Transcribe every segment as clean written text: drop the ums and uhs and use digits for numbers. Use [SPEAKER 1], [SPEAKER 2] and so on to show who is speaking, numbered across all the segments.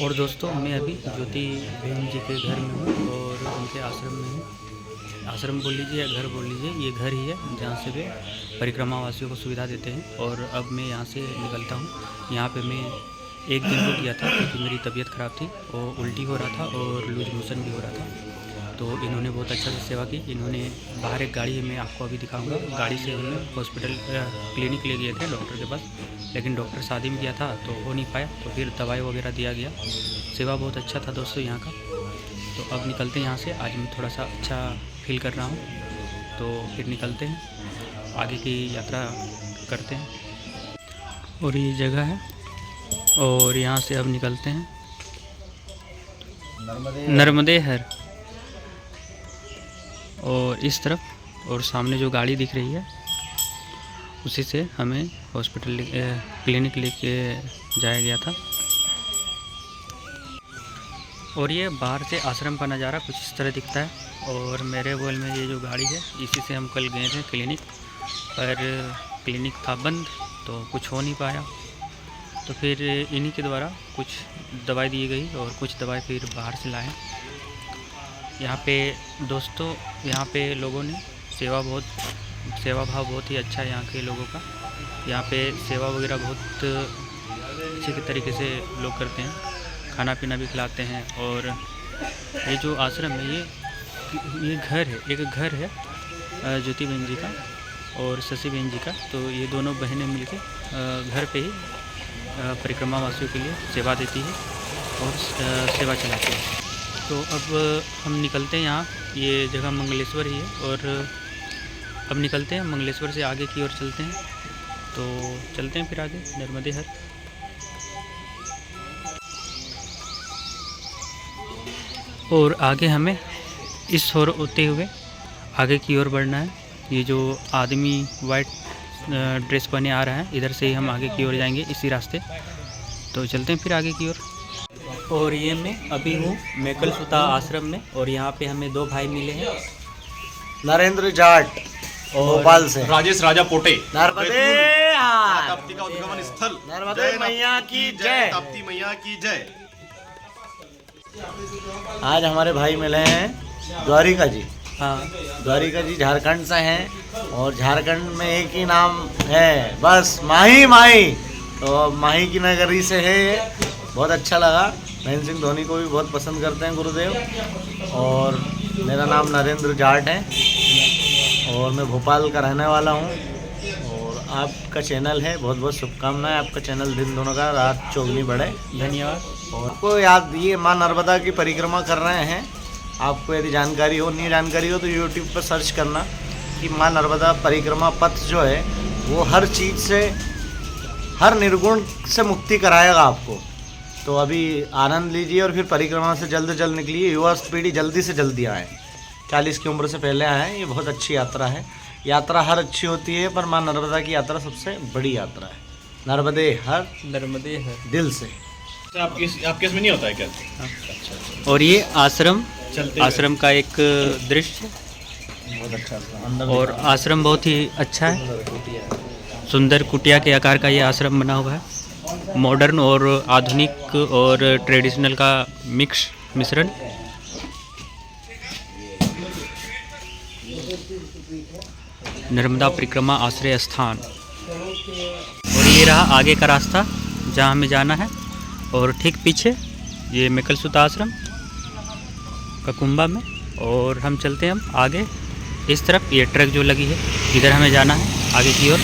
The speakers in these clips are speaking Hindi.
[SPEAKER 1] और दोस्तों मैं अभी ज्योति बहन जी के घर में हूँ और उनके आश्रम में हूँ। आश्रम बोल लीजिए या घर बोल लीजिए, ये घर ही है जहाँ से वे परिक्रमा वासियों को सुविधा देते हैं। और अब मैं यहाँ से निकलता हूँ। यहाँ पे मैं एक दिन रुक गया था क्योंकि मेरी तबीयत ख़राब थी, वो उल्टी हो रहा था और लूज मोशन भी हो रहा था। तो इन्होंने बहुत अच्छा से सेवा की। इन्होंने बाहर एक गाड़ी है, मैं आपको अभी दिखाऊंगा, गाड़ी से हमें हॉस्पिटल क्लिनिक ले गए थे डॉक्टर के पास, लेकिन डॉक्टर शादी में गया था तो हो नहीं पाया, तो फिर दवाई वगैरह दिया गया। सेवा बहुत अच्छा था दोस्तों यहाँ का। तो अब निकलते हैं यहाँ से। आज मैं थोड़ा सा अच्छा फील कर रहा हूँ, तो फिर निकलते हैं, आगे की यात्रा करते हैं। और ये जगह है और यहाँ से अब निकलते हैं नर्मदे हर, और इस तरफ और सामने जो गाड़ी दिख रही है उसी से हमें हॉस्पिटल क्लिनिक लेके जाया गया था। और ये बाहर से आश्रम का नज़ारा कुछ इस तरह दिखता है। और मेरे बगल में ये जो गाड़ी है इसी से हम कल गए थे क्लिनिक, पर क्लिनिक था बंद तो कुछ हो नहीं पाया। तो फिर इन्हीं के द्वारा कुछ दवाई दी गई और कुछ दवाई फिर बाहर से लाए। यहाँ पे दोस्तों, यहाँ पे लोगों ने सेवा भाव बहुत ही अच्छा है यहाँ के लोगों का। यहाँ पे सेवा वगैरह बहुत अच्छे तरीके से लोग करते हैं, खाना पीना भी खिलाते हैं। और ये जो आश्रम है ये घर है, एक घर है ज्योति बहन जी का और शशि बहन जी का। तो ये दोनों बहनें मिलकर घर पे ही परिक्रमा वासियों के लिए सेवा देती है और सेवा चलाती है। तो अब हम निकलते हैं यहाँ, ये जगह मंगलेश्वर ही है। और अब निकलते हैं मंगलेश्वर से आगे की ओर चलते हैं। तो चलते हैं फिर आगे नर्मदे हर। और आगे हमें इस ओर होते हुए आगे की ओर बढ़ना है। ये जो आदमी वाइट ड्रेस पहने आ रहा है, इधर से ही हम आगे की ओर जाएंगे इसी रास्ते। तो चलते हैं फिर आगे की ओर। और ये मैं अभी हूँ मेकल सुता आश्रम में, और यहाँ पे हमें दो भाई मिले हैं,
[SPEAKER 2] नरेंद्र जाट भोपाल से,
[SPEAKER 3] राजेश राजा पोटे।
[SPEAKER 2] नर्मदे
[SPEAKER 3] ताप्ती का उद्गमन स्थल,
[SPEAKER 2] नर्मदे मैया की जय।
[SPEAKER 3] ताप्ती मैया की जय।
[SPEAKER 2] आज हमारे भाई मिले हैं द्वारिका जी।
[SPEAKER 1] हाँ,
[SPEAKER 2] द्वारिका जी झारखंड से हैं और झारखंड में एक ही नाम है बस, माही माही। तो माही की नगरी से है ये। बहुत अच्छा लगा। महेंद्र सिंह धोनी को भी बहुत पसंद करते हैं गुरुदेव। और मेरा नाम नरेंद्र जाट है और मैं भोपाल का रहने वाला हूँ। और आपका चैनल है, बहुत बहुत शुभकामनाएं। आपका चैनल दिन दोनों का रात चौगनी बढ़े।
[SPEAKER 1] धन्यवाद।
[SPEAKER 2] और आपको याद, ये माँ नर्मदा की परिक्रमा कर रहे हैं। आपको यदि जानकारी हो, नहीं जानकारी हो, तो यूट्यूब पर सर्च करना कि माँ नर्मदा परिक्रमा पथ जो है वो हर चीज़ से, हर निर्गुण से मुक्ति कराएगा आपको। तो अभी आनंद लीजिए और फिर परिक्रमा से जल्द निकलिए। युवा पीढ़ी जल्दी से जल्दी आए, 40 की उम्र से पहले आए। ये बहुत अच्छी यात्रा है। यात्रा हर अच्छी होती है, पर माँ नर्मदा की यात्रा सबसे बड़ी यात्रा है। नर्मदे हर,
[SPEAKER 1] नर्मदे हर
[SPEAKER 2] दिल से।
[SPEAKER 3] आपके इसमें नहीं होता है क्या?
[SPEAKER 1] और ये आश्रम
[SPEAKER 3] चलते
[SPEAKER 1] का एक दृश्य,
[SPEAKER 2] बहुत अच्छा अंदर
[SPEAKER 1] और आश्रम बहुत ही अच्छा है। सुंदर कुटिया के आकार का ये आश्रम बना हुआ है। मॉडर्न और आधुनिक और ट्रेडिशनल का मिश्रण। नर्मदा परिक्रमा आश्रय स्थान। और ये रहा आगे का रास्ता जहाँ हमें जाना है। और ठीक पीछे ये मेकल सुता आश्रम का कुंभा में। और हम चलते हैं हम आगे इस तरफ। ये ट्रक जो लगी है, इधर हमें जाना है आगे की ओर।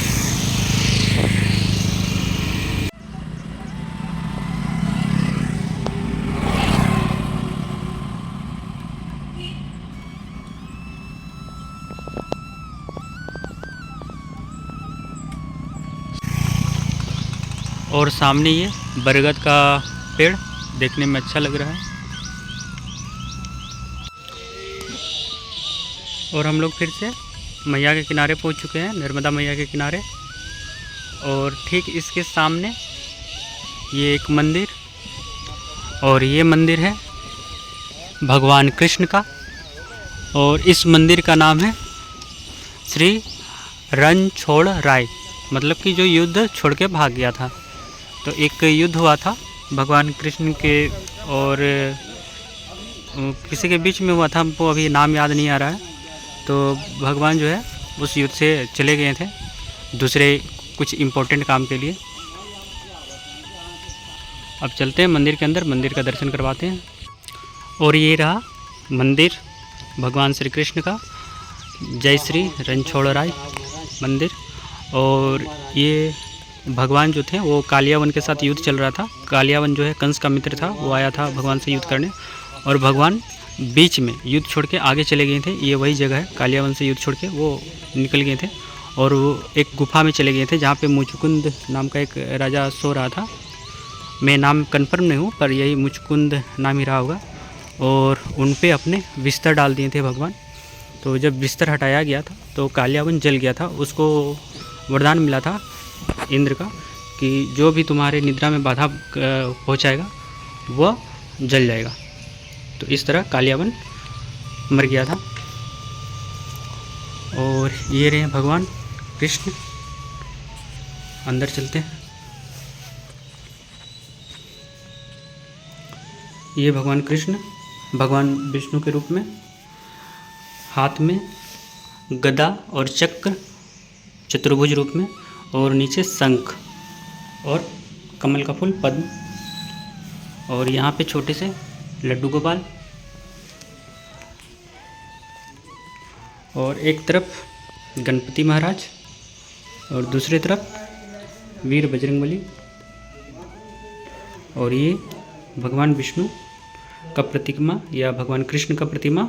[SPEAKER 1] और सामने ये बरगद का पेड़ देखने में अच्छा लग रहा है। और हम लोग फिर से मैया के किनारे पहुंच चुके हैं, नर्मदा मैया के किनारे। और ठीक इसके सामने ये एक मंदिर, और ये मंदिर है भगवान कृष्ण का। और इस मंदिर का नाम है श्री रणछोड़ राय, मतलब कि जो युद्ध छोड़ के भाग गया था। तो एक युद्ध हुआ था भगवान कृष्ण के और किसी के बीच में हुआ था, हमको अभी नाम याद नहीं आ रहा है। तो भगवान जो है उस युद्ध से चले गए थे दूसरे कुछ इम्पोर्टेंट काम के लिए। अब चलते हैं मंदिर के अंदर, मंदिर का दर्शन करवाते हैं। और ये रहा मंदिर भगवान श्री कृष्ण का, जय श्री रणछोड़राय मंदिर। और ये भगवान जो थे वो कालियावन के साथ युद्ध चल रहा था। कालियावन जो है कंस का मित्र था, वो आया था भगवान से युद्ध करने, और भगवान बीच में युद्ध छोड़ के आगे चले गए थे। ये वही जगह है, कालियावन से युद्ध छोड़ के वो निकल गए थे और वो एक गुफा में चले गए थे जहाँ पे मुचकुंद नाम का एक राजा सो रहा था। मैं नाम कंफर्म नहीं हूँ, पर यही मुचकुंद नाम ही रहा होगा। और उन पे अपने बिस्तर डाल दिए थे भगवान। तो जब बिस्तर हटाया गया था तो कालियावन जल गया था। उसको वरदान मिला था इंद्र का कि जो भी तुम्हारे निद्रा में बाधा पहुंचाएगा वह जल जाएगा। तो इस तरह कालियावन मर गया था। और ये रहे भगवान कृष्ण, अंदर चलते हैं। ये भगवान कृष्ण भगवान विष्णु के रूप में, हाथ में गदा और चक्र चतुर्भुज रूप में, और नीचे शंख और कमल का फूल पद्म, और यहाँ पे छोटे से लड्डू गोपाल, और एक तरफ गणपति महाराज और दूसरी तरफ वीर बजरंगबली। और ये भगवान विष्णु का प्रतिमा या भगवान कृष्ण का प्रतिमा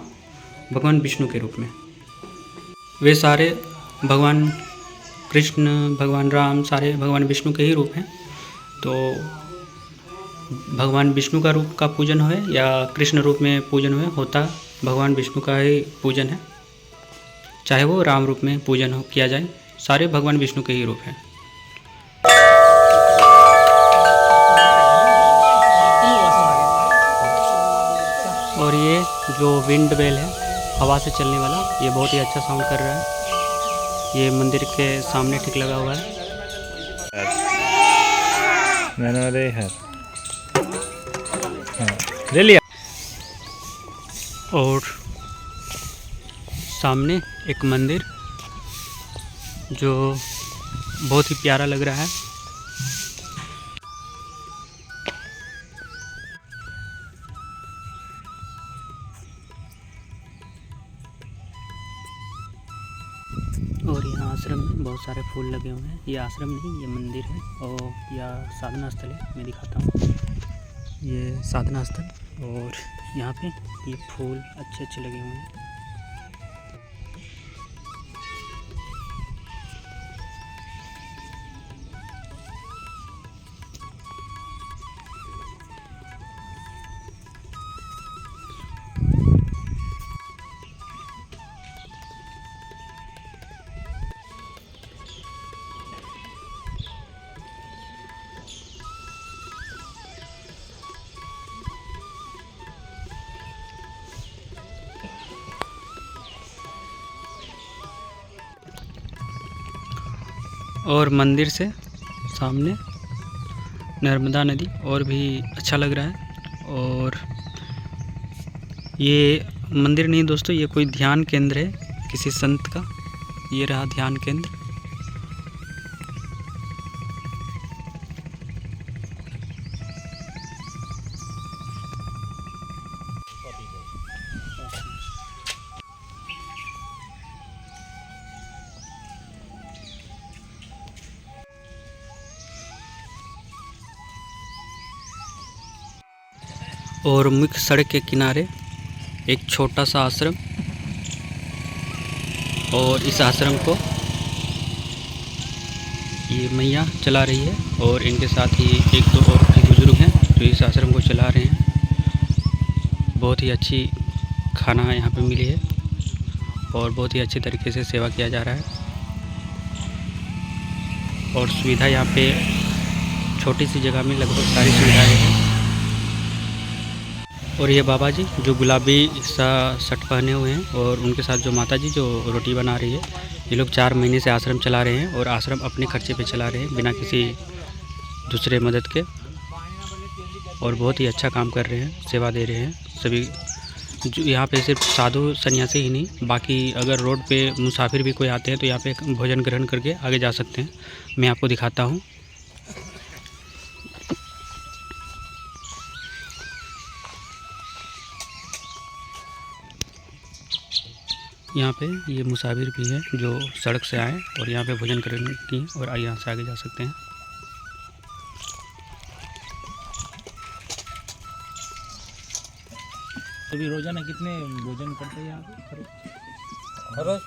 [SPEAKER 1] भगवान विष्णु के रूप में। वे सारे भगवान कृष्ण, भगवान राम, सारे भगवान विष्णु के ही रूप हैं। तो भगवान विष्णु का रूप का पूजन हो या कृष्ण रूप में पूजन हो, होता भगवान विष्णु का ही पूजन है। चाहे वो राम रूप में पूजन हो किया जाए, सारे भगवान विष्णु के ही रूप हैं। और ये जो विंड बेल है, हवा से चलने वाला, ये बहुत ही अच्छा साउंड कर रहा है। ये मंदिर के सामने ठीक लगा हुआ है।
[SPEAKER 4] मैंने ले लिया।
[SPEAKER 1] और सामने एक मंदिर जो बहुत ही प्यारा लग रहा है। और यहाँ आश्रम में बहुत सारे फूल लगे हुए हैं। ये आश्रम नहीं, ये मंदिर है और या साधना स्थल है। मैं दिखाता हूँ, ये साधना स्थल। और यहाँ पे ये फूल अच्छे अच्छे लगे हुए हैं। और मंदिर से सामने नर्मदा नदी और भी अच्छा लग रहा है। और ये मंदिर नहीं दोस्तों, ये कोई ध्यान केंद्र है किसी संत का। ये रहा ध्यान केंद्र। और मुख्य सड़क के किनारे एक छोटा सा आश्रम, और इस आश्रम को ये मैया चला रही है। और इनके साथ ही एक दो और भी बुजुर्ग हैं जो इस आश्रम को चला रहे हैं। बहुत ही अच्छी खाना यहाँ पे मिली है और बहुत ही अच्छे तरीके से सेवा किया जा रहा है। और सुविधा यहाँ पे छोटी सी जगह में लगभग सारी सुविधाएँ हैं। और ये बाबा जी जो गुलाबी सा शर्ट पहने हुए हैं, और उनके साथ जो माता जी जो रोटी बना रही है, ये लोग 4 महीने से आश्रम चला रहे हैं और आश्रम अपने खर्चे पे चला रहे हैं बिना किसी दूसरे मदद के। और बहुत ही अच्छा काम कर रहे हैं, सेवा दे रहे हैं सभी। जो यहाँ पे सिर्फ साधु सन्यासी ही नहीं, बाकी अगर रोड पे मुसाफिर भी कोई आते हैं तो यहाँ पे भोजन ग्रहण करके आगे जा सकते हैं। मैं आपको दिखाता हूँ। यहाँ पे ये मुसाफिर भी है जो सड़क से आए और यहाँ पे भोजन ग्रहण किए और यहाँ से आगे जा सकते हैं।
[SPEAKER 4] अभी रोजाना कितने भोजन करते हैं यहाँ पे?
[SPEAKER 5] हर रोज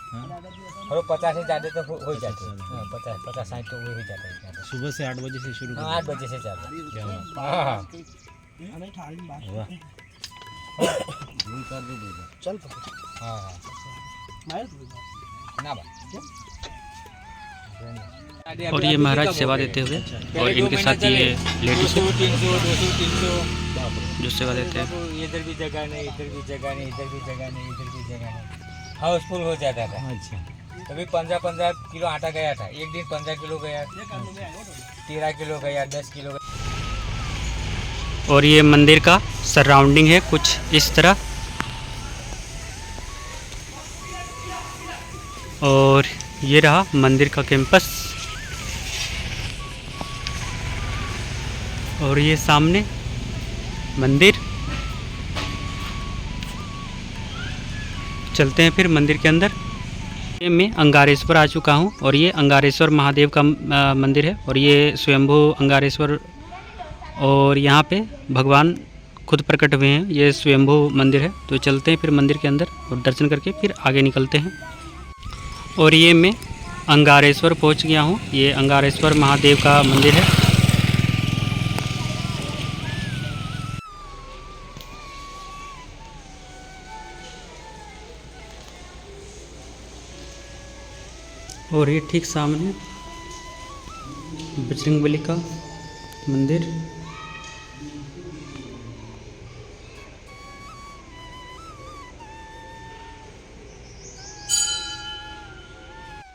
[SPEAKER 5] 50 से ज़्यादा तो हो जाते हैं। 50-60 तो वो हो जाता है यहाँ पे।
[SPEAKER 4] सुबह से 8 बजे से शुरू
[SPEAKER 5] हाँ, 8 बजे से ज़्यादा। हाँ चल हाँ ना
[SPEAKER 1] और ये महाराज सेवा देते हुए और इनके साथ ये लेडीज
[SPEAKER 5] 200-300
[SPEAKER 1] जो सेवा देते हैं।
[SPEAKER 5] इधर भी जगह नहीं, इधर भी जगह नहीं, इधर भी जगह नहीं, इधर भी जगह नहीं, हाउसफुल हो जाता था।
[SPEAKER 4] अच्छा,
[SPEAKER 5] कभी 15 किलो आटा गया था, एक दिन 15 किलो गया, 13 किलो गया, 10 किलो गया।
[SPEAKER 1] और ये मंदिर का सराउंडिंग है कुछ इस तरह। और ये रहा मंदिर का कैंपस। और ये सामने मंदिर। चलते हैं फिर मंदिर के अंदर। ये मैं अंगारेश्वर आ चुका हूँ और ये अंगारेश्वर महादेव का मंदिर है और ये स्वयंभू अंगारेश्वर। और यहाँ पे भगवान खुद प्रकट हुए हैं। ये स्वयंभू मंदिर है। तो चलते हैं फिर मंदिर के अंदर और दर्शन करके फिर आगे निकलते हैं। और ये मैं अंगारेश्वर पहुँच गया हूँ। ये अंगारेश्वर महादेव का मंदिर है। और ये ठीक सामने बजरंगबली का मंदिर।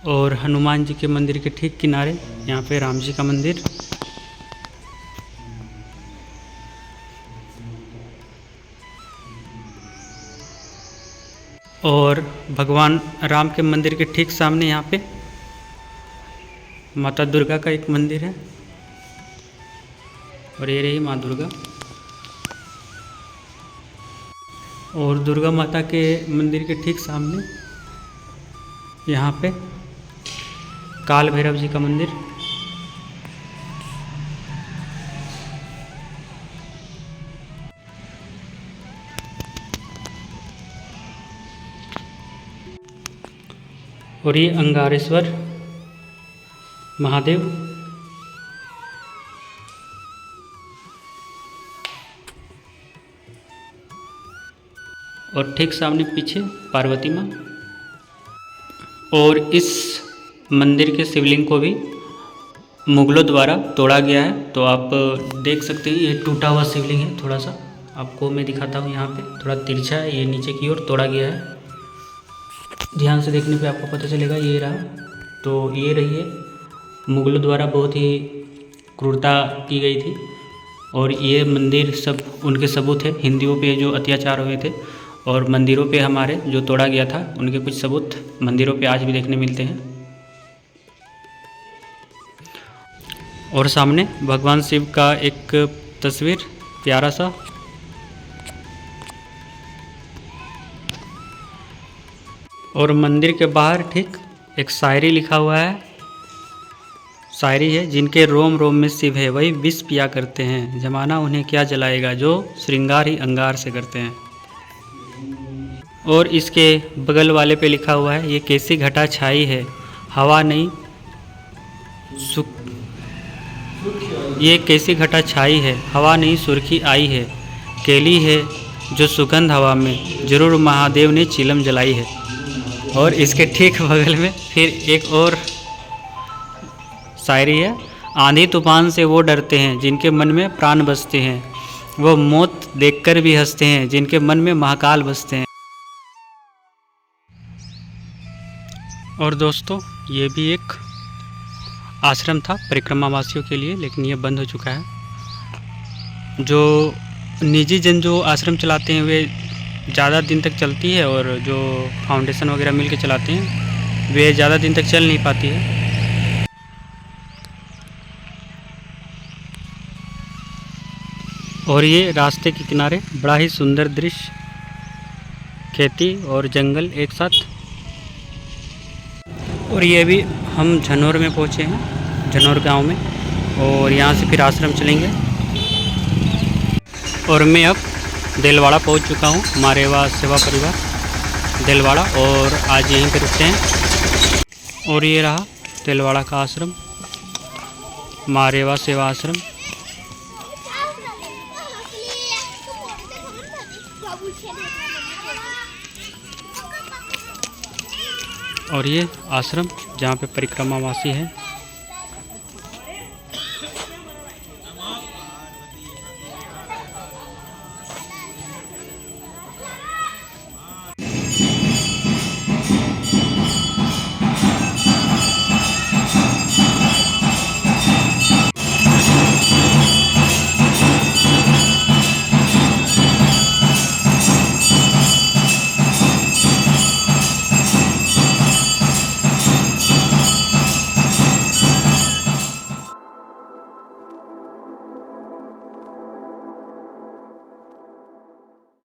[SPEAKER 1] और हनुमान जी के मंदिर के ठीक किनारे यहाँ पे राम जी का मंदिर। और भगवान राम के मंदिर के ठीक सामने यहाँ पे माता दुर्गा का एक मंदिर है। और ये रही माँ दुर्गा। और दुर्गा माता के मंदिर के ठीक सामने यहाँ पे काल भैरव जी का मंदिर। और ये अंगारेश्वर महादेव। और ठीक सामने पीछे पार्वती माँ। और इस मंदिर के शिवलिंग को भी मुगलों द्वारा तोड़ा गया है। तो आप देख सकते हैं ये टूटा हुआ शिवलिंग है। थोड़ा सा आपको मैं दिखाता हूँ। यहाँ पे थोड़ा तिरछा है, ये नीचे की ओर तोड़ा गया है। ध्यान से देखने पे आपको पता चलेगा। ये रहा, तो ये रही है मुगलों द्वारा बहुत ही क्रूरता की गई थी। और ये मंदिर सब उनके सबूत है हिंदुओं पे जो अत्याचार हुए थे। और मंदिरों पे हमारे जो तोड़ा गया था उनके कुछ सबूत मंदिरों पे आज भी देखने मिलते हैं। और सामने भगवान शिव का एक तस्वीर प्यारा सा। और मंदिर के बाहर ठीक एक शायरी लिखा हुआ है। शायरी है, जिनके रोम रोम में शिव है वही विष पिया करते हैं, जमाना उन्हें क्या जलाएगा जो श्रृंगार ही अंगार से करते हैं। और इसके बगल वाले पे लिखा हुआ है, ये कैसी घटा छाई है हवा नहीं ये कैसी घटा छाई है हवा नहीं सुर्खी आई है, केली है जो सुगंध हवा में जरूर महादेव ने चिलम जलाई है। और इसके ठीक बगल में फिर एक और शायरी है, आंधी तूफान से वो डरते हैं जिनके मन में प्राण बसते हैं, वो मौत देखकर भी हंसते हैं जिनके मन में महाकाल बसते हैं। और दोस्तों ये भी एक आश्रम था परिक्रमा वासियों के लिए, लेकिन ये बंद हो चुका है। जो निजी जन जो आश्रम चलाते हैं वे ज़्यादा दिन तक चलती है, और जो फाउंडेशन वगैरह मिल के चलाते हैं वे ज़्यादा दिन तक चल नहीं पाती है। और ये रास्ते के किनारे बड़ा ही सुंदर दृश्य, खेती और जंगल एक साथ। और ये भी हम झनौर में पहुँचे हैं, झनौर गांव में, और यहाँ से फिर आश्रम चलेंगे। और मैं अब देलवाड़ा पहुँच चुका हूँ, मारेवा सेवा परिवार देलवाड़ा, और आज यहीं पर रुकते हैं। और ये रहा देलवाड़ा का आश्रम, मारेवा सेवा आश्रम। और ये आश्रम जहाँ पे परिक्रमावासी है।